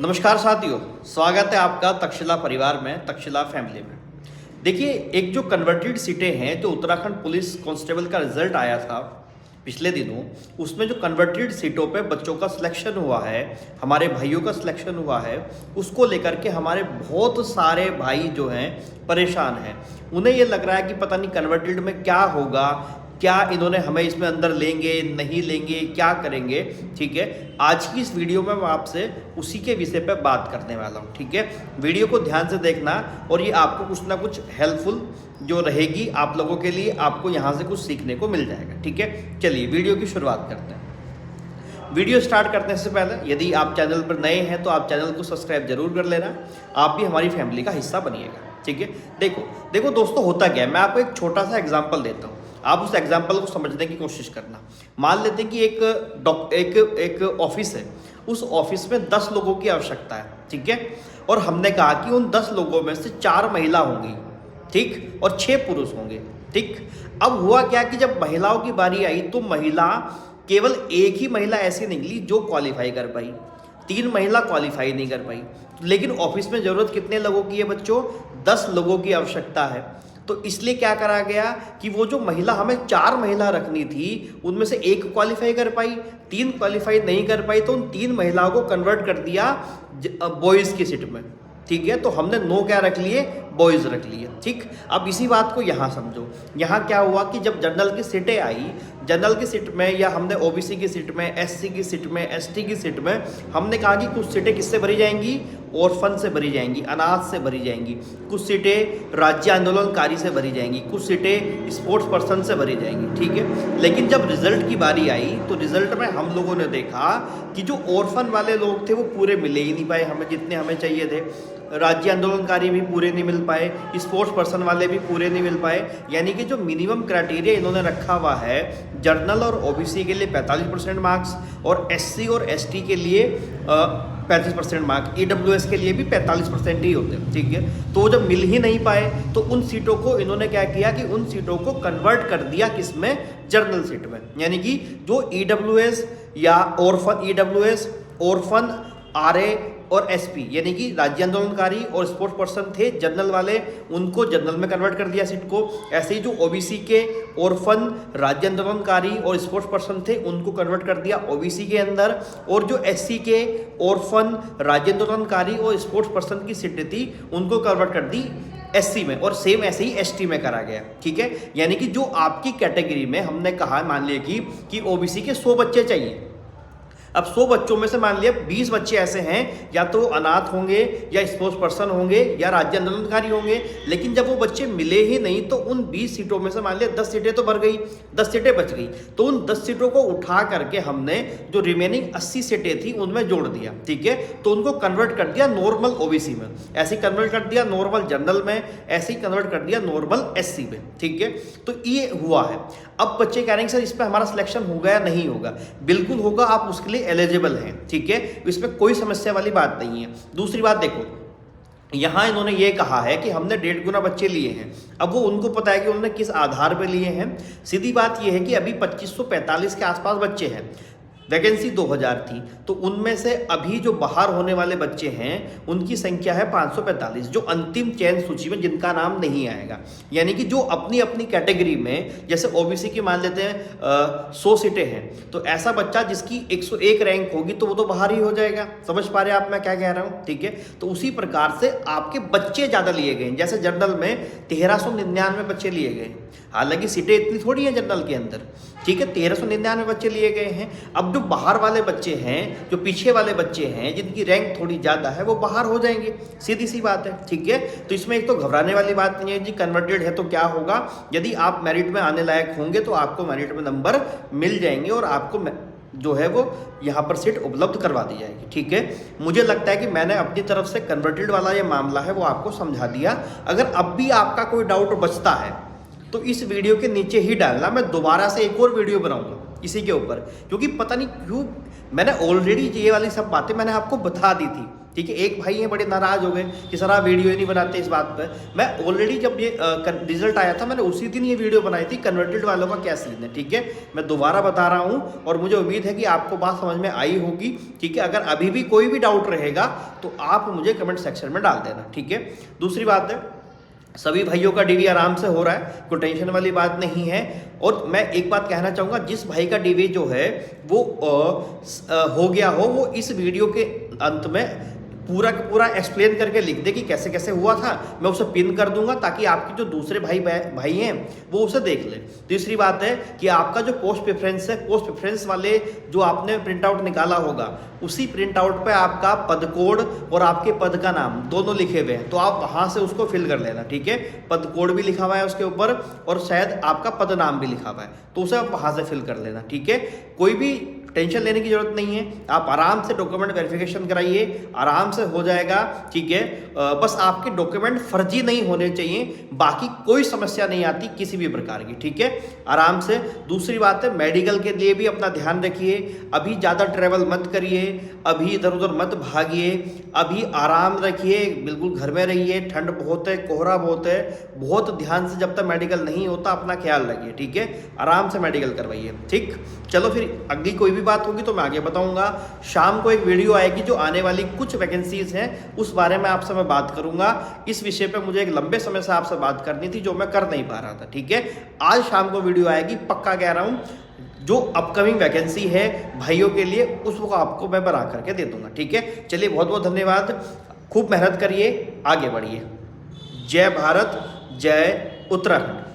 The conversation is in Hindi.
नमस्कार साथियों, स्वागत है आपका तक्षशिला परिवार में, तक्षशिला फैमिली में। देखिए, एक जो कन्वर्टेड सीटें हैं, जो उत्तराखंड पुलिस कांस्टेबल का रिजल्ट आया था पिछले दिनों, उसमें जो कन्वर्टेड सीटों पे बच्चों का सिलेक्शन हुआ है, हमारे भाइयों का सिलेक्शन हुआ है, उसको लेकर के हमारे बहुत सारे भाई जो हैं परेशान हैं। उन्हें ये लग रहा है कि पता नहीं कन्वर्टेड में क्या होगा, क्या इन्होंने हमें इसमें अंदर लेंगे नहीं लेंगे, क्या करेंगे। ठीक है, आज की इस वीडियो में मैं आपसे उसी के विषय पे बात करने वाला हूँ। ठीक है, वीडियो को ध्यान से देखना और ये आपको कुछ ना कुछ हेल्पफुल जो रहेगी आप लोगों के लिए, आपको यहाँ से कुछ सीखने को मिल जाएगा। ठीक है, चलिए वीडियो की शुरुआत करते हैं। वीडियो स्टार्ट करने से पहले यदि आप चैनल पर नए हैं तो आप चैनल को सब्सक्राइब जरूर कर लेना, आप भी हमारी फैमिली का हिस्सा बनिएगा। ठीक है, देखो दोस्तों, होता क्या है, मैं आपको एक छोटा सा एग्जाम्पल देता हूँ, आप उस एग्जाम्पल को समझने की कोशिश करना। मान लेते हैं कि एक ऑफिस है, उस ऑफिस में 10 लोगों की आवश्यकता है। ठीक है, और हमने कहा कि उन 10 लोगों में से 4 महिला होंगी, ठीक, और 6 पुरुष होंगे। ठीक, अब हुआ क्या कि जब महिलाओं की बारी आई तो महिला केवल एक ही महिला ऐसी निकली जो क्वालिफाई कर पाई, 3 महिला क्वालिफाई नहीं कर पाई। लेकिन ऑफिस में जरूरत कितने लोगों की है बच्चों? 10 लोगों की आवश्यकता है। तो इसलिए क्या करा गया कि वो जो महिला, हमें 4 महिला रखनी थी, उनमें से एक क्वालिफाई कर पाई, 3 क्वालिफाई नहीं कर पाई, तो उन 3 महिलाओं को कन्वर्ट कर दिया बॉयज़ की सीट में। ठीक है, तो हमने 9 क्या रख लिए? बॉयज़ रख लिए। ठीक, अब इसी बात को यहाँ समझो। यहाँ क्या हुआ कि जब जनरल की सीटें आई, जनरल की सीट में या हमने ओबीसी की सीट में, एससी की सीट में, एसटी की सीट में, हमने कहा कि कुछ सीटें किससे भरी जाएंगी? ऑर्फन से भरी जाएंगी, अनाथ से भरी जाएंगी, कुछ सीटें राज्य आंदोलनकारी से भरी जाएंगी, कुछ सीटें स्पोर्ट्स पर्सन से भरी जाएंगी। ठीक है, लेकिन जब रिजल्ट की बारी आई तो रिजल्ट में हम लोगों ने देखा कि जो ऑर्फन वाले लोग थे वो पूरे मिले ही नहीं पाए हमें, जितने हमें चाहिए थे। राज्य आंदोलनकारी भी पूरे नहीं मिल पाए, स्पोर्ट्स पर्सन वाले भी पूरे नहीं मिल पाए। यानी कि जो मिनिमम क्राइटेरिया इन्होंने रखा हुआ है, जर्नल और ओबीसी के लिए 45% मार्क्स और एससी और एसटी के लिए 35% मार्क्स, ईडब्ल्यूएस के लिए भी 45% ही होते हैं। ठीक है, तो जब मिल ही नहीं पाए तो उन सीटों को इन्होंने क्या किया कि उन सीटों को कन्वर्ट कर दिया किसमें? जर्नल सीट में। यानी कि जो ईडब्ल्यूएस या ऑर्फन, ईडब्ल्यूएस, ऑर्फन, आरए और एसपी यानी कि राज्य आंदोलनकारी और स्पोर्ट्स पर्सन थे जनरल वाले, उनको जनरल में कन्वर्ट कर दिया सीट को। ऐसे ही जो ओबीसी के ऑर्फन, राज्य आंदोलनकारी और स्पोर्ट्स पर्सन थे उनको कन्वर्ट कर दिया ओबीसी के अंदर, और जो एससी के ऑर्फन, राज्य आंदोलनकारी और स्पोर्ट्स पर्सन की सीटें थी उनको कन्वर्ट कर दी एससी में, और सेम ऐसे ही एसटी में करा गया। ठीक है, यानी कि जो आपकी कैटेगरी में हमने कहा, मान लिया कि ओबीसी के 100 बच्चे चाहिए। अब 100 बच्चों में से मान लिया 20 बच्चे ऐसे हैं, या तो अनाथ होंगे या स्पोर्ट्स पर्सन होंगे या राज्य आंदोलनकारी होंगे। लेकिन जब वो बच्चे मिले ही नहीं तो उन 20 सीटों में से मान लिया 10 सीटें तो भर गई, 10 सीटें बच गई। तो उन 10 सीटों को उठा करके हमने जो रिमेनिंग 80 सीटें थी उनमें जोड़ दिया। ठीक है, तो उनको कन्वर्ट कर दिया नॉर्मल ओबीसी में, ऐसे कन्वर्ट कर दिया नॉर्मल जनरल में, ऐसे ही कन्वर्ट कर दिया नॉर्मल एससी में। ठीक है, तो ये हुआ है। अब बच्चे कह रहे हैं सर इस पर हमारा सिलेक्शन होगा या नहीं होगा? बिल्कुल होगा, आप उसके लिए एलिजिबल हैं। ठीक है, इसमें कोई समस्या वाली बात नहीं है। दूसरी बात देखो, यहाँ इन्होंने ये कहा है कि हमने 1.5 गुना बच्चे लिए हैं। अब वो उनको पता है कि उन्होंने किस आधार पर लिए हैं। सीधी बात ये है कि अभी 2545 के आसपास बच्चे हैं, वैकेंसी 2000 थी, तो उनमें से अभी जो बाहर होने वाले बच्चे हैं उनकी संख्या है 545, जो अंतिम चयन सूची में जिनका नाम नहीं आएगा। यानी कि जो अपनी अपनी कैटेगरी में, जैसे ओबीसी की मान लेते हैं 100 सीटें हैं, तो ऐसा बच्चा जिसकी 101 रैंक होगी तो वो तो बाहर ही हो जाएगा। समझ पा रहे हैं आप मैं क्या कह रहा हूँ? ठीक है, तो उसी प्रकार से आपके बच्चे ज़्यादा लिए गए। जैसे जनरल में 1399 बच्चे लिए गए, हालांकि सीटें इतनी थोड़ी हैं जनरल के अंदर। ठीक है, 1399 बच्चे लिए गए हैं। अब जो बाहर वाले बच्चे हैं, जो पीछे वाले बच्चे हैं, जिनकी रैंक थोड़ी ज़्यादा है, वो बाहर हो जाएंगे, सीधी सी बात है। ठीक है, तो इसमें एक तो घबराने वाली बात नहीं है जी, कन्वर्टेड है तो क्या होगा। यदि आप मेरिट में आने लायक होंगे तो आपको मेरिट में नंबर मिल जाएंगे और आपको जो है वो यहाँ पर सीट उपलब्ध करवा दी जाएगी। ठीक है, मुझे लगता है कि मैंने अपनी तरफ से कन्वर्टेड वाला ये मामला है वो आपको समझा दिया। अगर अब भी आपका कोई डाउट बचता है तो इस वीडियो के नीचे ही डालना, मैं दोबारा से एक और वीडियो बनाऊंगा इसी के ऊपर, क्योंकि पता नहीं क्यों मैंने ऑलरेडी ये वाली सब बातें मैंने आपको बता दी थी, ठीक है। एक भाई हैं बड़े नाराज हो गए कि सर आप वीडियो ही नहीं बनाते इस बात पे। मैं ऑलरेडी जब ये रिजल्ट आया था मैंने उसी दिन ये वीडियो बनाई थी, कन्वर्टेड वालों का क्या सीन है, ठीक है। मैं दोबारा बता रहा हूँ और मुझे उम्मीद है कि आपको बात समझ में आई होगी, ठीक है। अगर अभी भी कोई भी डाउट रहेगा तो आप मुझे कमेंट सेक्शन में डाल देना, ठीक है। दूसरी बात है, सभी भाइयों का डीवी आराम से हो रहा है, कोई टेंशन वाली बात नहीं है। और मैं एक बात कहना चाहूँगा, जिस भाई का डीवी जो है वो हो गया हो, वो इस वीडियो के अंत में पूरा का पूरा एक्सप्लेन करके लिख दे कि कैसे कैसे हुआ था। मैं उसे पिन कर दूंगा ताकि आपके जो दूसरे भाई हैं वो उसे देख ले। तीसरी बात है कि आपका जो पोस्ट प्रेफरेंस है, पोस्ट प्रेफरेंस वाले जो आपने प्रिंट आउट निकाला होगा, उसी प्रिंट आउट पे आपका पद कोड और आपके पद का नाम दोनों लिखे हुए हैं, तो आप वहाँ से उसको फिल कर लेना, ठीक है। पद कोड भी लिखा हुआ है उसके ऊपर और शायद आपका पद नाम भी लिखा हुआ है, तो उसे आप वहाँ से फिल कर लेना, ठीक है। कोई भी टेंशन लेने की जरूरत नहीं है, आप आराम से डॉक्यूमेंट वेरिफिकेशन कराइए, आराम से हो जाएगा, ठीक है। बस आपके डॉक्यूमेंट फर्जी नहीं होने चाहिए, बाकी कोई समस्या नहीं आती किसी भी प्रकार की, ठीक है। आराम से। दूसरी बात है, मेडिकल के लिए भी अपना ध्यान रखिए, अभी ज़्यादा ट्रैवल मत करिए, अभी इधर उधर मत भागिए, अभी आराम रखिए, बिल्कुल घर में रहिए। ठंड बहुत है, कोहरा बहुत है, बहुत ध्यान से जब तक मेडिकल नहीं होता अपना ख्याल रखिए, ठीक है। आराम से मेडिकल करवाइए, ठीक। चलो फिर अगली कोई भी बात होगी तो मैं आगे बताऊंगा। शाम को एक वीडियो आएगी जो आने वाली कुछ वैकेंसीज हैं उस बारे में आपसे मैं बात करूंगा। इस विषय पे मुझे एक लंबे समय से आपसे बात करनी थी जो मैं कर नहीं पा रहा था, ठीक है। आज शाम को वीडियो आएगी, पक्का कह रहा हूं। जो अपकमिंग वैकेंसी है भाइयों के लिए उसको आपको मैं बना करके दे दूंगा, ठीक है। चलिए, बहुत बहुत धन्यवाद, खूब मेहनत करिए, आगे बढ़िए। जय भारत, जय उत्तराखंड।